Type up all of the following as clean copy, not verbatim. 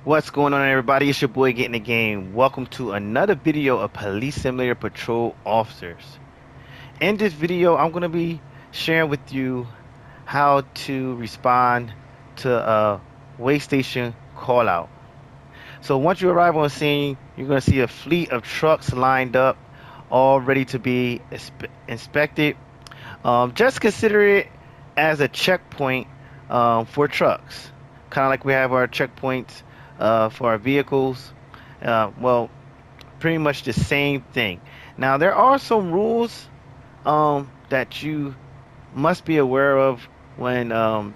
What's going on, everybody? It's your boy Getting the Game. Welcome to another video of Police Simulator Patrol Officers. In this video, I'm going to be sharing with you how to respond to a way station call out. So once you arrive on scene, you're going to see a fleet of trucks lined up, all ready to be inspected. Just consider it as a checkpoint for trucks, kind of like we have our checkpoints for our vehicles. Well, pretty much the same thing. Now, there are some rules that you must be aware of when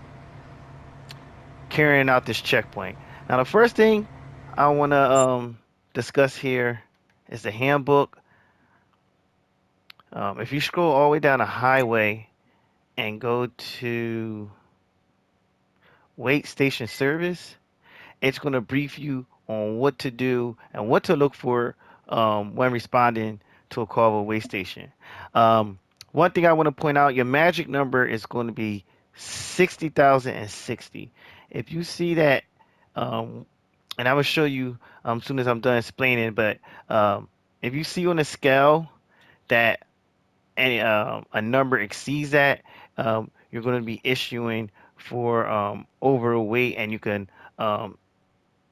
carrying out this checkpoint. Now, the first thing I want to discuss here is the handbook. If you scroll all the way down the highway and go to wait station service, it's going to brief you on what to do and what to look for when responding to a call of a way station. One thing I want to point out, your magic number is going to be 60,060. If you see that, um, and I will show you as soon as I'm done explaining, but if you see on the scale that any a number exceeds that, you're going to be issuing for overweight, and you can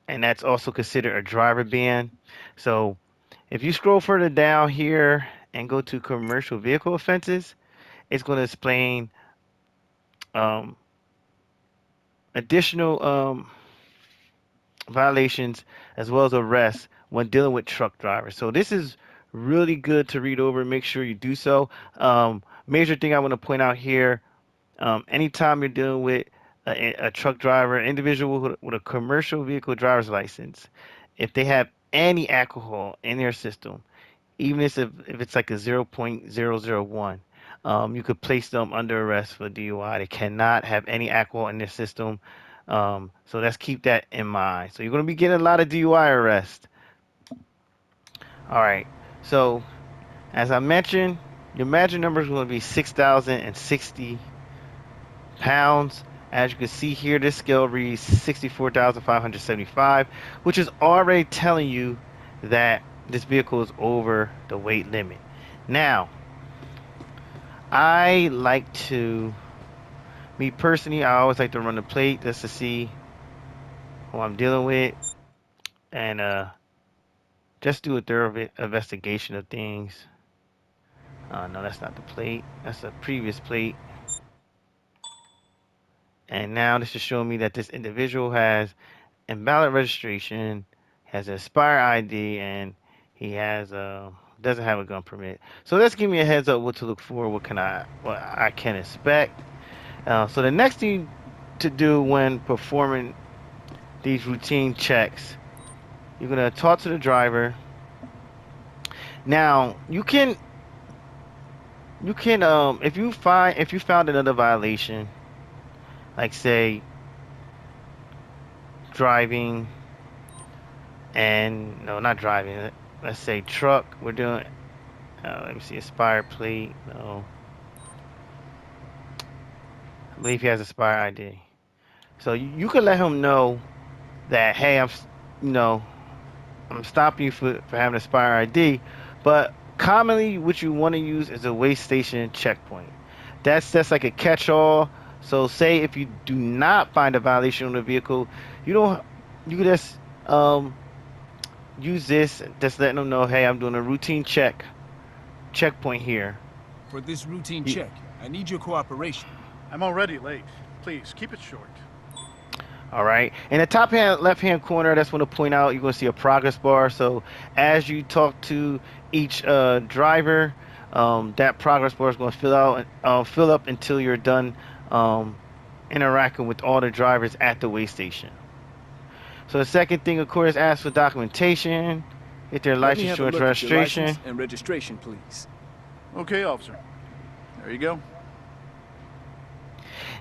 and that's also considered a driver ban. So if you scroll further down here and go to commercial vehicle offenses, it's going to explain um, additional violations as well as arrests when dealing with truck drivers. So this is really good to read over. Make sure you do so. Major thing I want to point out here: anytime you're dealing with a truck driver, individual with a commercial vehicle driver's license, if they have any alcohol in their system, even if it's like a 0.001, you could place them under arrest for DUI. They cannot have any alcohol in their system. So let's keep that in mind. So you're going to be getting a lot of DUI arrests. All right. So as I mentioned, your magic number is going to be 6,060 pounds. As you can see here, this scale reads 64,575, which is already telling you that this vehicle is over the weight limit. Now, I like to, me personally, I always like to run the plate just to see who I'm dealing with and just do a thorough investigation of things. No, that's not the plate. That's a previous plate. And now this is showing me that this individual has invalid registration, has an expired ID, and he has doesn't have a gun permit. So that's give me a heads up what to look for, what I can expect. So the next thing to do when performing these routine checks, you're gonna talk to the driver. Now you can if you found another violation, like say driving and no, not driving. Let's say truck. We're doing. Let me see. Expired plate. No, I believe he has expired ID. So you can let him know that hey, you know, I'm stopping you for having expired ID. But commonly, what you want to use is a way station checkpoint. That's like a catch-all. So say if you do not find a violation on the vehicle, you don't you can just use this, just letting them know, hey, I'm doing a routine checkpoint here. For this routine You, check, I need your cooperation. I'm already late. Please, keep it short. all right. In the top hand left hand corner, that's when to point out you're going to see a progress bar. So as you talk to each driver, that progress bar is going to fill up until you're done um, interacting with all the drivers at the way station. So the second thing, of course, ask for documentation, get their Let me license, have a insurance, look at your registration. license and registration, please. Okay, officer. There you go.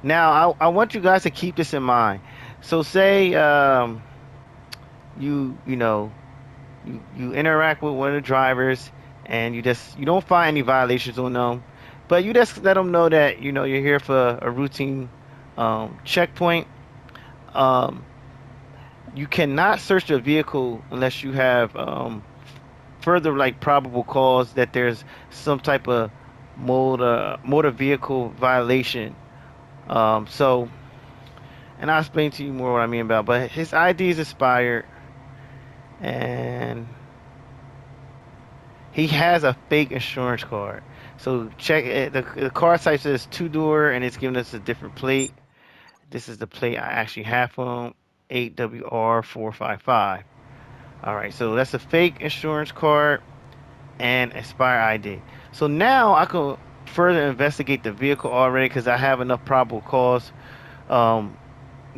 Now, I want you guys to keep this in mind. So say you know you interact with one of the drivers and you don't find any violations on them, but you just let them know that you're here for a routine checkpoint. Um, You cannot search the vehicle unless you have further like probable cause that there's some type of motor vehicle violation. So, and I'll explain to you more what I mean about. But his ID is expired, and he has a fake insurance card. So check it. The car type says two door, and it's giving us a different plate. This is the plate I actually have for him, 8WR455. All right, so that's a fake insurance card and expire ID. So now I can further investigate the vehicle already because I have enough probable cause, um,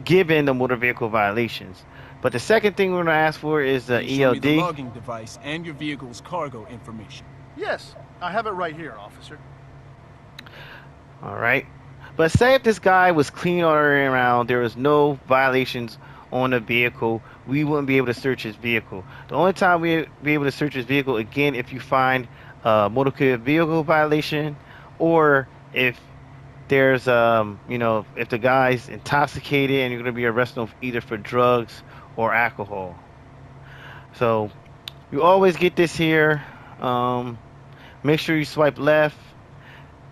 given the motor vehicle violations. But the second thing we're gonna ask for is the Please show me the ELD. logging device and your vehicle's cargo information. Yes, I have it right here, officer. All right. But say if this guy was clean all the way around, there was no violations on the vehicle, we wouldn't be able to search his vehicle. The only time we'd be able to search his vehicle again if you find a motor vehicle violation, or if there's if the guy's intoxicated and you're gonna be arresting him either for drugs or alcohol. So you always get this here. Um, Make sure you swipe left.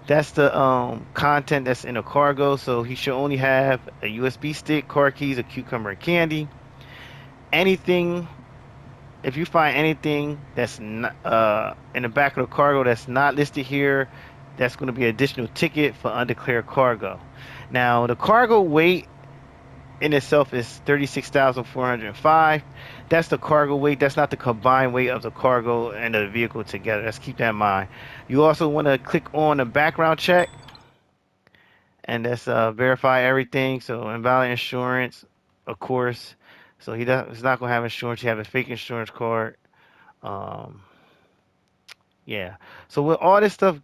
That's the content that's in a cargo. So he should only have a USB stick, car keys, a cucumber, and candy. Anything, if you find anything that's not, in the back of the cargo that's not listed here, that's going to be an additional ticket for undeclared cargo. Now the cargo weight in itself is 36,405. That's the cargo weight. That's not the combined weight of the cargo and the vehicle together. Let's keep that in mind. You also want to click on the background check, and that's verify everything. So invalid insurance, of course. So he's not gonna have insurance. He have a fake insurance card. Um, yeah. So with all this stuff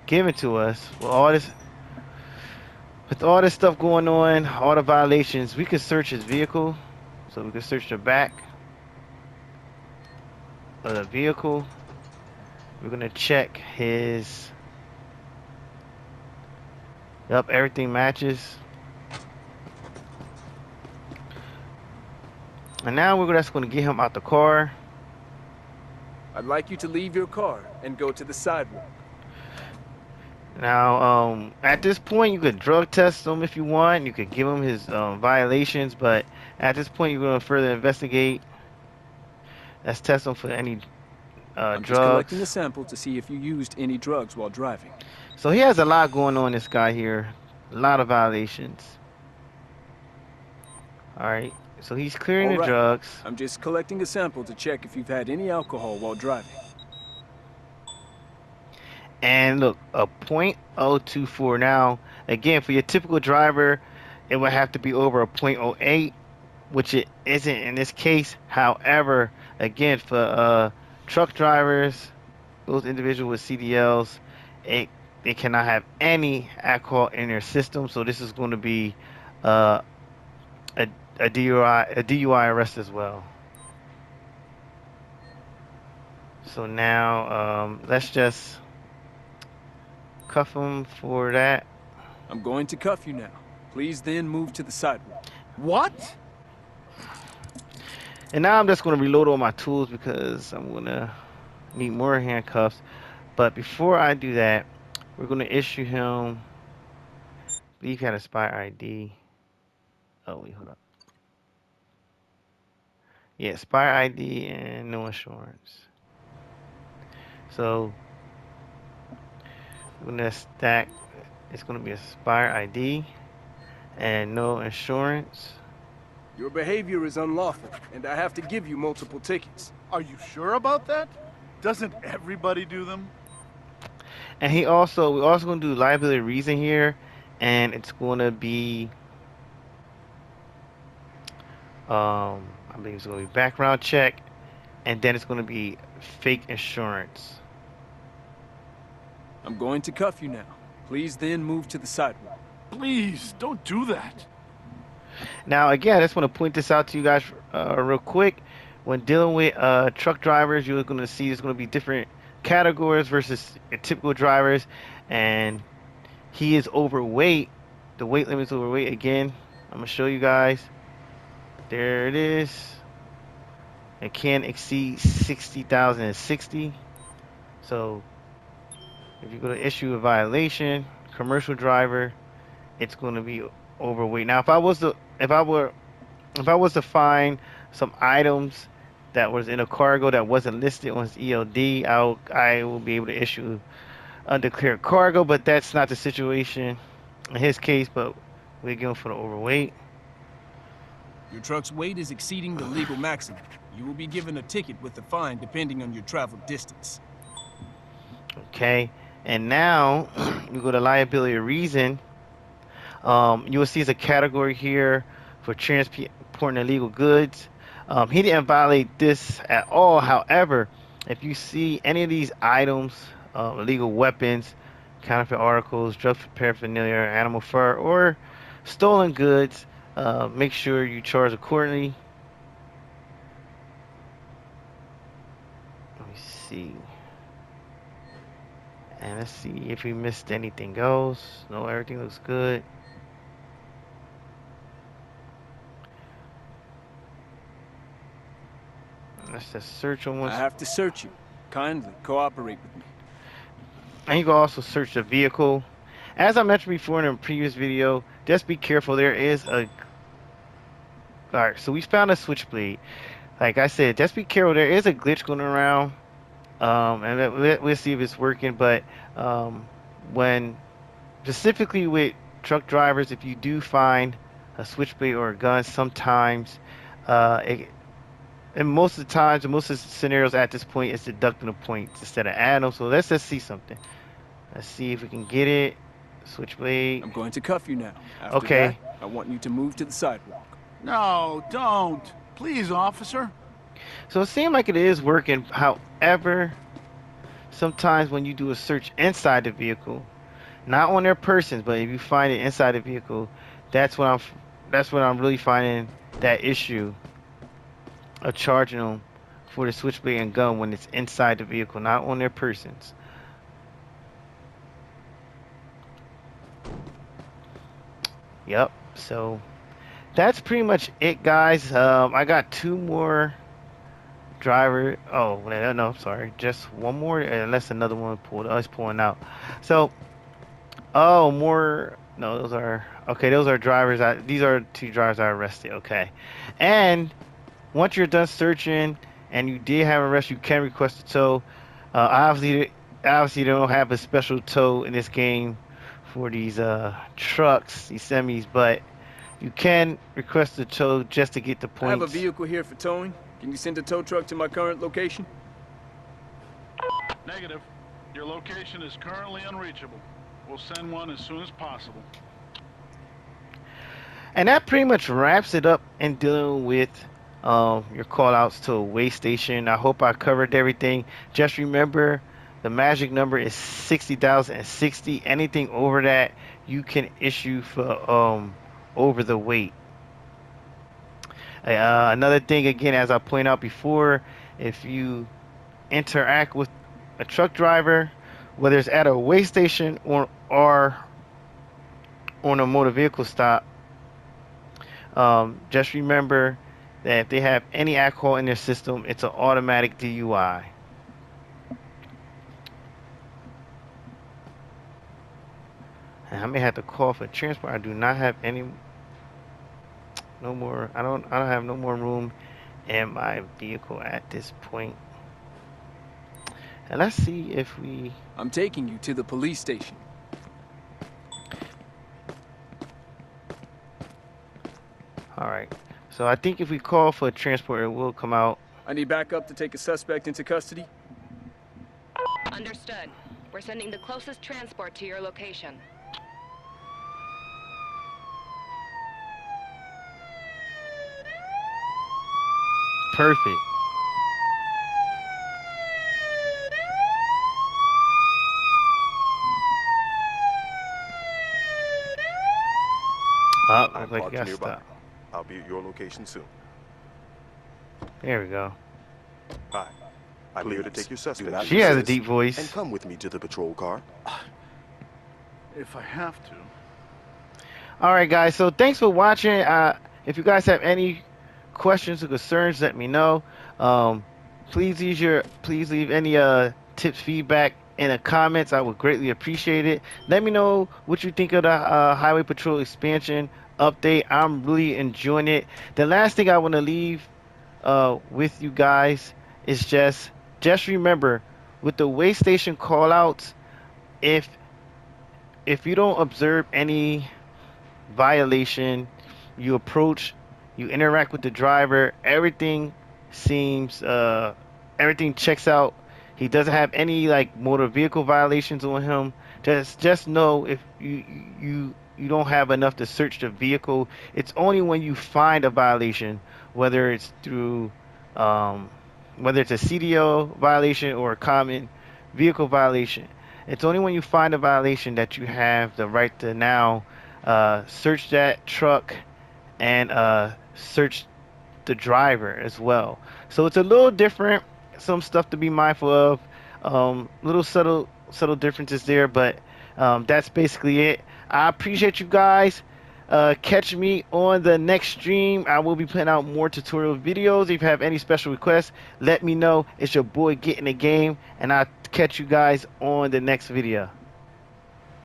given to us, with all this stuff going on, all the violations, we could search his vehicle. So we could search the back of the vehicle. We're gonna check his. Yep, everything matches. And now we're just gonna get him out the car. I'd like you to leave your car and go to the sidewalk. Now, at this point, you could drug test him if you want. You could give him his violations, but at this point, you're gonna further investigate. Let's test him for any I'm just collecting a drugs. sample to see if you used any drugs while driving. So he has a lot going on. This guy here, a lot of violations. All right. So he's clearing All the right. drugs. I'm just collecting a sample to check if you've had any alcohol while driving. And look, a .024. Now, again, for your typical driver, it would have to be over a .08, which it isn't in this case. However, again, for truck drivers, those individuals with CDLs, it they cannot have any alcohol in their system. So this is going to be uh, a DUI arrest as well. So now let's just cuff him for that. I'm going to cuff you now. Please then move to the sidewalk. What? And now I'm just going to reload all my tools because I'm going to need more handcuffs. But before I do that, we're going to issue him. I believe he had a spy ID. Oh, wait, hold up. Yeah, spy ID and no insurance. So we're going to stack. It's going to be a spy ID and no insurance. Your behavior is unlawful, and I have to give you multiple tickets. Are you sure about that? Doesn't everybody do them? And we're also going to do liability reason here, and it's going to be I believe it's going to be background check, and then it's going to be fake insurance. I'm going to cuff you now. Please then move to the sidewalk. Please, don't do that. Now, again, I just want to point this out to you guys real quick. When dealing with truck drivers, you're going to see there's going to be different categories versus typical drivers, and he is overweight. the weight limit's overweight again. I'm gonna show you guys. There it is. It can exceed 60,060. So if you go to issue a violation, commercial driver, it's going to be overweight. Now, if I was to find some items that was in a cargo that wasn't listed on his ELD, I will be able to issue undeclared cargo, but that's not the situation in his case. But we're going for the overweight. Your truck's weight is exceeding the legal maximum. You will be given a ticket with a fine depending on your travel distance. Okay, and now we go to liability reason. You will see there's a category here for transporting illegal goods. He didn't violate this at all. However, if you see any of these items, illegal weapons, counterfeit articles, drug paraphernalia, animal fur, or stolen goods, make sure you charge accordingly. Let me see. And let's see if we missed anything else. No, everything looks good. Let's just search on one. I have to search you. Kindly cooperate with me. And you can also search the vehicle. As I mentioned before in a previous video, just be careful. There is a... Alright, so we found a switchblade. Like I said, just be careful. There is a glitch going around. And we'll see if it's working. But when... Specifically with truck drivers, if you do find a switchblade or a gun, sometimes... and most of the times, most of the scenarios at this point, it's deducting the points instead of adding them. So let's just see something. Let's see if we can get it. Switchblade. I'm going to cuff you now. After Okay. that, I want you to move to the sidewalk. No, don't. Please, officer. So it seems like it is working. However, sometimes when you do a search inside the vehicle, not on their persons, but if you find it inside the vehicle, that's when I'm really finding that issue of charging them for the switchblade and gun when it's inside the vehicle, not on their persons. Yep. So that's pretty much it, guys. I got two more driver. Oh no, sorry, just one more. Unless another one pulled. Oh, it's pulling out. So, oh, more. No, those are okay. Those are drivers. These are two drivers I arrested. Okay, and once you're done searching and you did have an arrest, you can request a tow. Obviously, they don't have a special tow in this game for these trucks, these semis, but you can request a tow just to get the I have a points. vehicle here for towing. Can you send a tow truck to my current location? Negative. Your location is currently unreachable. We'll send one as soon as possible. And that pretty much wraps it up in dealing with your call outs to a way station. I hope I covered everything. Just remember the magic number is 60,060. Anything over that you can issue for over the weight. Another thing, again, as I pointed out before, if you interact with a truck driver, whether it's at a way station or on a motor vehicle stop, just remember that if they have any alcohol in their system, it's an automatic DUI. And I may have to call for transport. I do not have no more. I don't have no more room in my vehicle at this point. And let's see if we... I'm taking you to the police station. Alright. So I think if we call for a transport, it will come out. I need backup to take a suspect into custody. Understood. We're sending the closest transport to your location. Perfect. Oh, I'm looks like you parked got nearby. stopped. I'll be at your location soon. There we go. Hi. I'm here to take your suspect. She has a deep voice. And come with me to the patrol car. If I have to. All right, guys. So thanks for watching. If you guys have any questions or concerns, let me know. Um, please leave any tips, feedback in the comments. I would greatly appreciate it. Let me know what you think of the Highway Patrol expansion update. I'm really enjoying it. The last thing I want to leave with you guys is just remember with the way station callouts, if you don't observe any violation, you approach, you interact with the driver, seems everything checks out. He doesn't have any like motor vehicle violations on him. Just know if you don't have enough to search the vehicle. It's only when you find a violation, whether it's through um whether it's a CDO violation or a common vehicle violation. It's only when you find a violation that you have the right to now search that truck and search the driver as well. So it's a little different. Some stuff to be mindful of. Little subtle differences there, but that's basically it. I appreciate you guys. Catch me on the next stream. I will be putting out more tutorial videos. If you have any special requests, let me know. It's your boy getting the game, and I'll catch you guys on the next video.